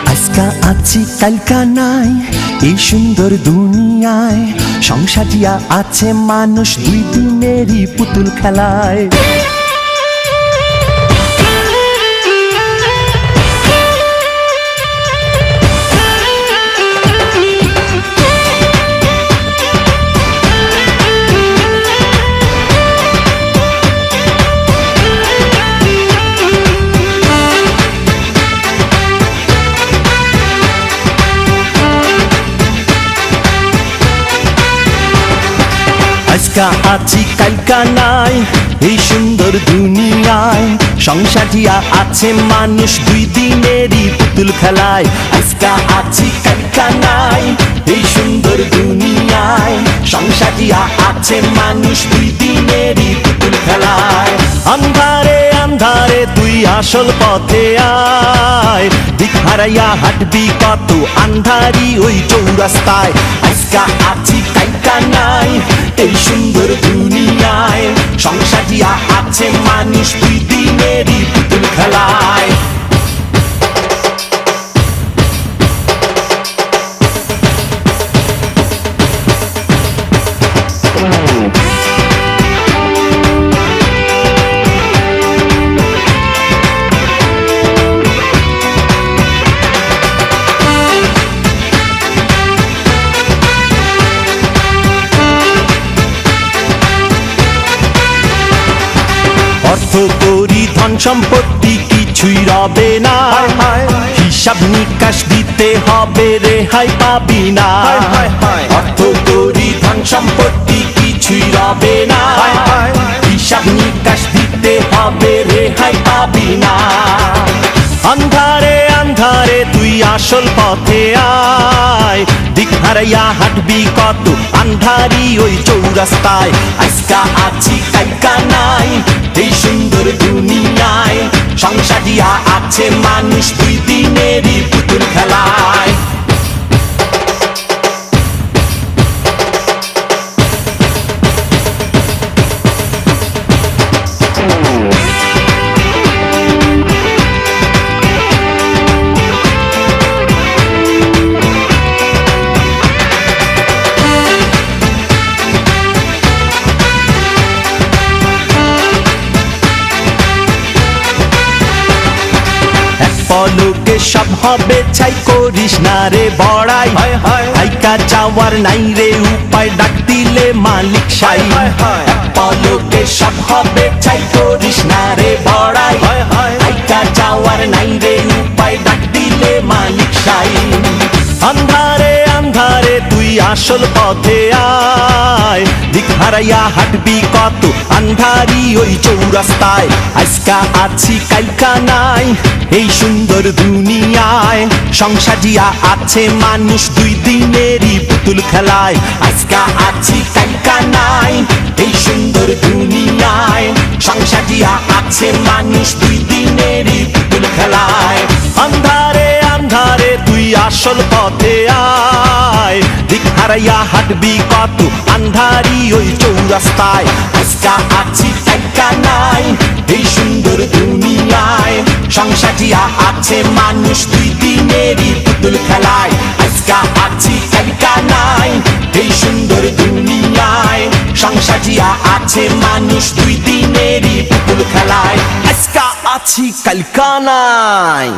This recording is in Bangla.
আজকা আছি কালকা নাই এই সুন্দর দুনিয়ায়, সংসারিয়া আছে মানুষ দুই দিনেরই পুতুল খেলায়। আজকা আছি কালকা নাই এই সুন্দর দুনিয়ায়, সংসারিয়া আছে মানুষ দুই দিনেরই পুতুল খেলায়। আজকা আছি কালকা নাই এই সুন্দর দুনিয়ায়, সংসারিয়া আছে মানুষ দুই দিনেরই পুতুল খেলায়। আন্ধারে আন্ধারে তুই আসল পথে আয়, দিক হারাইয়া হাঁটবি কত আন্ধারি ওই চৌরাস্তায়। আজকা আছি কালকা নাই এই সুন্দর দুনিয়ায়, সংসারিয়া আছে মানুষ দুই দিনেরই পুতুল খেলায়। অর্থ করি ধন সম্পত্তি কিছুই রবে না, হিসাব নিকাশ দিতে হবে রেহাই পাবি না। অর্থ করি ধন সম্পত্তি কিছুই রবে না, হিসাব নিকাশ দিতে হবে রেহাই পাবি না। আন্ধারে আন্ধারে তুই আসল পথে আয়, দিক হারাইয়া হাঁটবি কত আন্ধারি ওই চৌরাস্তায়। আজকা আছি কালকা নাই এই সুন্দর দুনিয়ায়, সংসারিয়া আছে মানুষ দুই দিনেরই পুতুল খেলায়। পলকে সব হবে ছাই করিস না রে বড়াই, হাইকা যাওয়ার নাই রে উপায় ডাক দিলে মালিক সাই। পলকে সব হবে ছাই করিস না রে বড়াই, হাইকা যাওয়ার নাই রে উপায় ডাক দিলে মালিক সাই। আন্ধারে আন্ধারে তুই আসল পথে আয়, দিক হারাইয়া হাঁটবি কত আন্ধারি ওই চৌরাস্তায়। আজকা আছি কালকা নাই এই সুন্দর দুনিয়ায়, সংসারিয়া আছে মানুষ দুই দিনেরই পুতুল খেলায়। আজকা আছি কালকা নাই এই সুন্দর দুনিয়ায়, সংসারিয়া আছে মানুষ দুই দিনেরই পুতুল খেলায়। আন্ধারে আন্ধারে তুই আসল পথে আয়, দিক হারাইয়া হাঁটবি কত আন্ধারি ওই চৌরাস্তায়। আজকা আছি কালকা নাই এই সুন্দর দুনিয়ায়, সংসারিয়া আছে মানুষ দুই দিনেরই পুতুল খেলায়। আজকা আছি কালকা নাই এই সুন্দর দুনিয়ায়, সংসারিয়া আছে মানুষ দুই দিনেরই পুতুল খেলায়। আজকা আছি কালকা নাই।